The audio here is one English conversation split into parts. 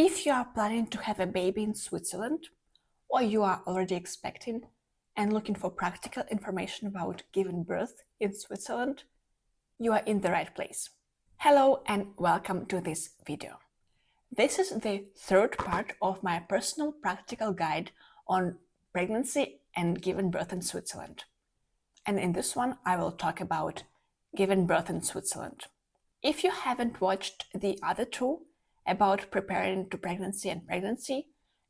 If you are planning to have a baby in Switzerland, or you are already expecting and looking for practical information about giving birth in Switzerland, you are in the right place. Hello and welcome to this video. This is the third part of my personal practical guide on pregnancy and giving birth in Switzerland. And in this one, I will talk about giving birth in Switzerland. If you haven't watched the other two, about preparing to pregnancy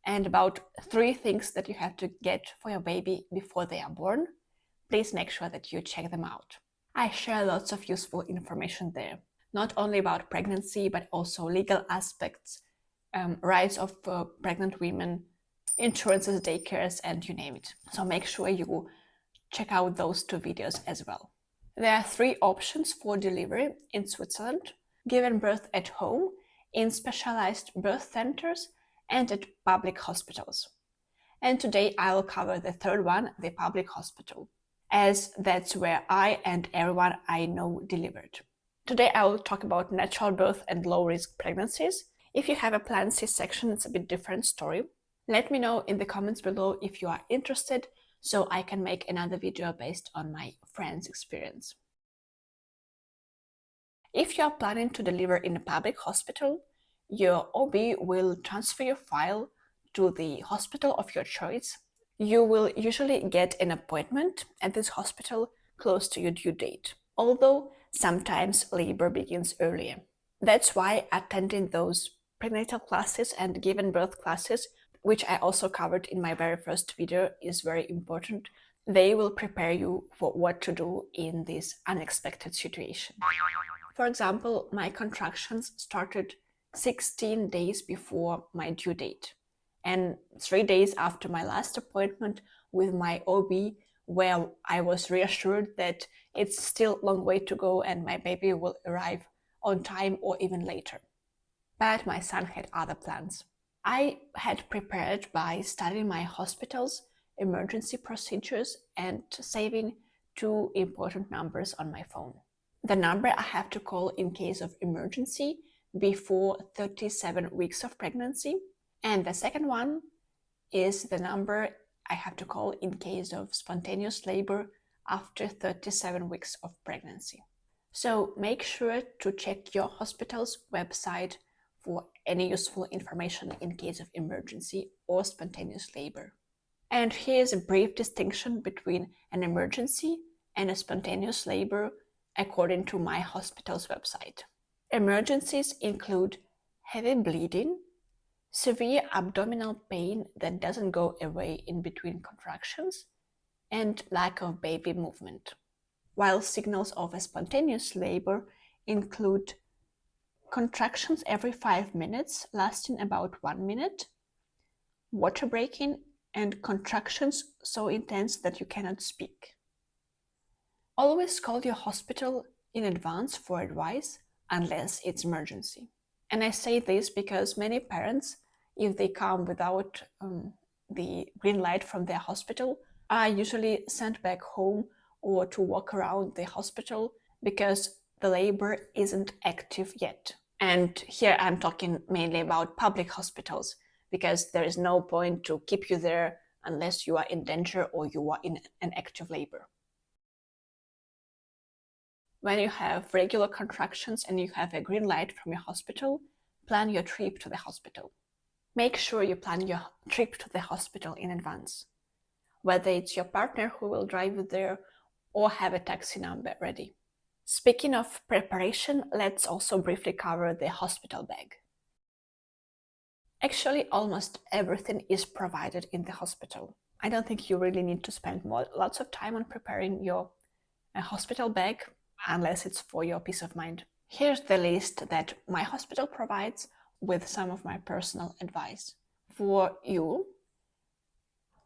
and about 3 things that you have to get for your baby before they are born, please make sure that you check them out. I share lots of useful information there, not only about pregnancy, but also legal aspects, rights of pregnant women, insurances, daycares, and you name it. So make sure you check out those 2 videos as well. There are 3 options for delivery in Switzerland: giving birth at home, in specialized birth centers, and at public hospitals. And today I will cover the third one, the public hospital, as that's where I and everyone I know delivered. Today I will talk about natural birth and low-risk pregnancies. If you have a planned C-section, it's a bit different story. Let me know in the comments below if you are interested, so I can make another video based on my friend's experience. If you are planning to deliver in a public hospital, your OB will transfer your file to the hospital of your choice. You will usually get an appointment at this hospital close to your due date, although sometimes labor begins earlier. That's why attending those prenatal classes and giving birth classes, which I also covered in my very first video, is very important. They will prepare you for what to do in this unexpected situation. For example, my contractions started 16 days before my due date and 3 days after my last appointment with my OB, where I was reassured that it's still a long way to go and my baby will arrive on time or even later. But my son had other plans. I had prepared by studying my hospital's emergency procedures and saving 2 important numbers on my phone. The number I have to call in case of emergency before 37 weeks of pregnancy, and the second one is the number I have to call in case of spontaneous labor after 37 weeks of pregnancy. So make sure to check your hospital's website for any useful information in case of emergency or spontaneous labor. And here's a brief distinction between an emergency and a spontaneous labor according to my hospital's website. Emergencies include heavy bleeding, severe abdominal pain that doesn't go away in between contractions, and lack of baby movement. While signals of a spontaneous labor include contractions every 5 minutes lasting about 1 minute, water breaking, and contractions so intense that you cannot speak. Always call your hospital in advance for advice unless it's emergency. And I say this because many parents, if they come without the green light from their hospital, are usually sent back home or to walk around the hospital because the labor isn't active yet. And here I'm talking mainly about public hospitals, because there is no point to keep you there unless you are in danger or you are in an active labor. When you have regular contractions and you have a green light from your hospital, plan your trip to the hospital. Make sure you plan your trip to the hospital in advance, whether it's your partner who will drive you there or have a taxi number ready. Speaking of preparation, let's also briefly cover the hospital bag. Actually, almost everything is provided in the hospital. I don't think you really need to spend lots of time on preparing your hospital bag, unless it's for your peace of mind. Here's the list that my hospital provides with some of my personal advice. For you,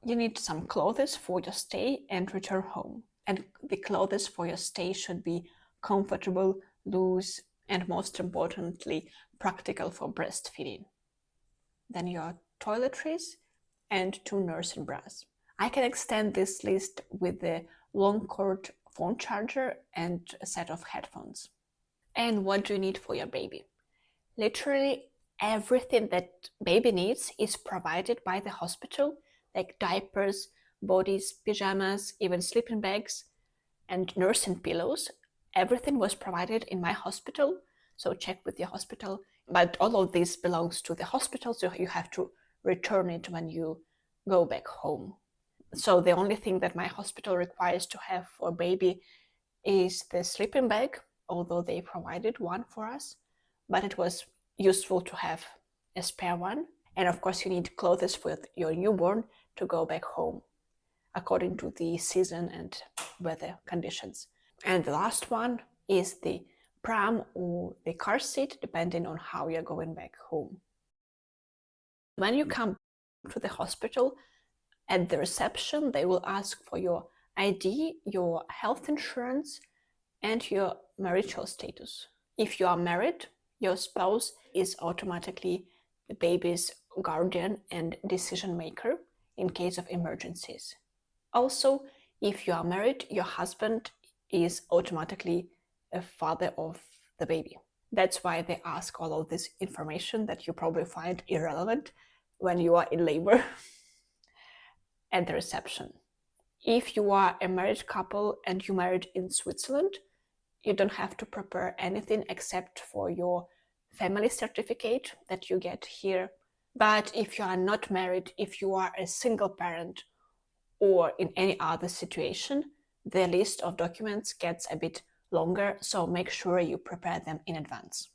you need some clothes for your stay and return home. And the clothes for your stay should be comfortable, loose, and most importantly, practical for breastfeeding. Then your toiletries and 2 nursing bras. I can extend this list with the long cord phone charger and a set of headphones. And what do you need for your baby? Literally Everything that baby needs is provided by the hospital, like diapers, bodies, pajamas, even sleeping bags, and nursing pillows. Everything was provided in my hospital, so check with your hospital. But all of this belongs to the hospital, so you have to return it when you go back home. So the only thing that my hospital requires to have for baby is the sleeping bag, although they provided one for us, but it was useful to have a spare one. And of course, you need clothes for your newborn to go back home according to the season and weather conditions. And the last one is the pram or the car seat, depending on how you're going back home. When you come to the hospital, at the reception, they will ask for your ID, your health insurance, and your marital status. If you are married, your spouse is automatically the baby's guardian and decision maker in case of emergencies. Also, if you are married, your husband is automatically a father of the baby. That's why they ask all of this information that you probably find irrelevant when you are in labor at the reception. If you are a married couple and you married in Switzerland, you don't have to prepare anything except for your family certificate that you get here. But if you are not married, if you are a single parent or in any other situation, the list of documents gets a bit longer, so make sure you prepare them in advance.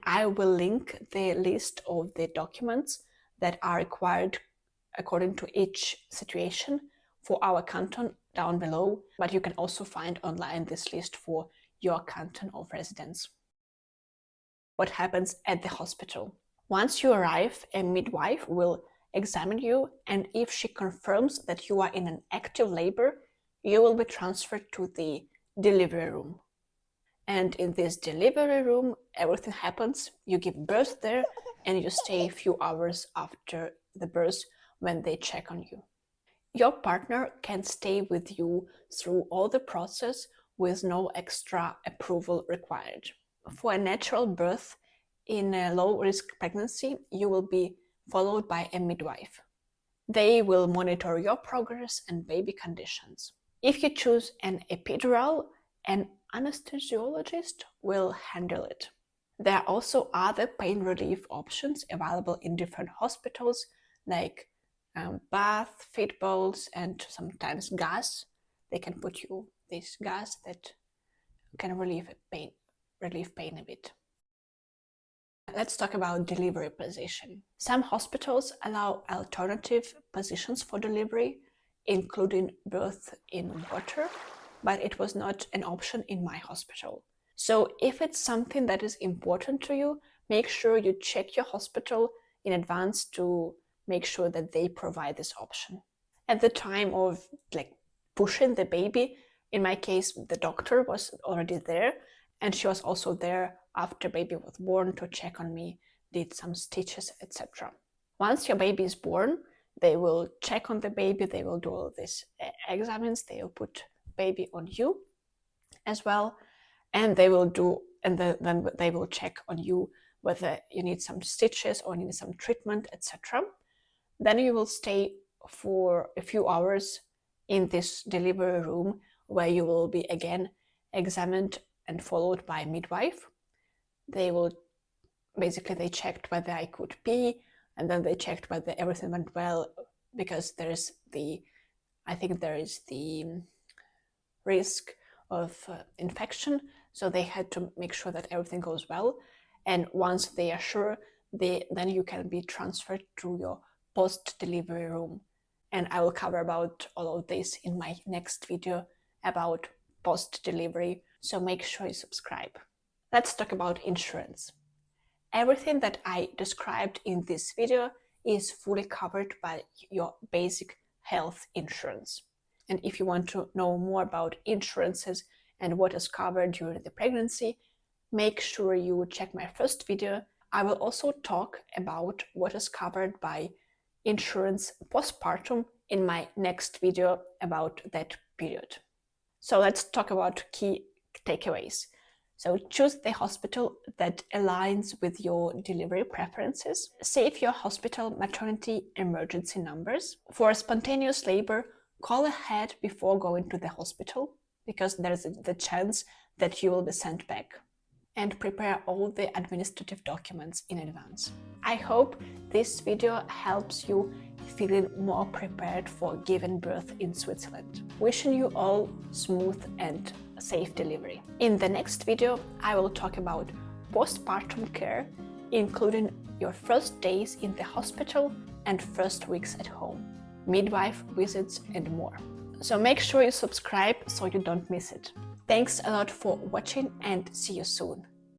I will link the list of the documents that are required according to each situation for our canton down below, but you can also find online this list for your canton of residence. What happens at the hospital? Once you arrive, a midwife will examine you, and if she confirms that you are in an active labor, you will be transferred to the delivery room. And in this delivery room, everything happens. You give birth there, and you stay a few hours after the birth when they check on you. Your partner can stay with you through all the process with no extra approval required. For a natural birth in a low-risk pregnancy, you will be followed by a midwife. They will monitor your progress and baby conditions. If you choose an epidural, an anesthesiologist will handle it. There are also other pain relief options available in different hospitals, like bath, feed bowls, and sometimes gas. They can put you this gas that can relieve pain a bit. Let's talk about delivery position. Some hospitals allow alternative positions for delivery, including birth in water, but it was not an option in my hospital. So if it's something that is important to you, make sure you check your hospital in advance to make sure that they provide this option. At the time of pushing the baby, in my case, the doctor was already there, and she was also there after baby was born to check on me, did some stitches, etc. Once your baby is born, they will check on the baby, they will do all these examines, they will put baby on you as well, and they will then they will check on you whether you need some stitches or need some treatment, etc. Then you will stay for a few hours in this delivery room where you will be again examined and followed by a midwife. They checked whether I could pee, and then they checked whether everything went well, because there is the risk of infection, so they had to make sure that everything goes well. And once they are sure, then you can be transferred to your post-delivery room. And I will cover about all of this in my next video about post-delivery, so make sure you subscribe. Let's talk about insurance. Everything that I described in this video is fully covered by your basic health insurance. And if you want to know more about insurances and what is covered during the pregnancy, make sure you check my first video. I will also talk about what is covered by insurance postpartum in my next video about that period. So let's talk about key takeaways. So choose the hospital that aligns with your delivery preferences. Save your hospital maternity emergency numbers. For spontaneous labor, call ahead before going to the hospital because there's the chance that you will be sent back. And prepare all the administrative documents in advance. I hope this video helps you feeling more prepared for giving birth in Switzerland. Wishing you all smooth and safe delivery. In the next video, I will talk about postpartum care, including your first days in the hospital and first weeks at home, midwife visits and more. So make sure you subscribe so you don't miss it. Thanks a lot for watching and see you soon.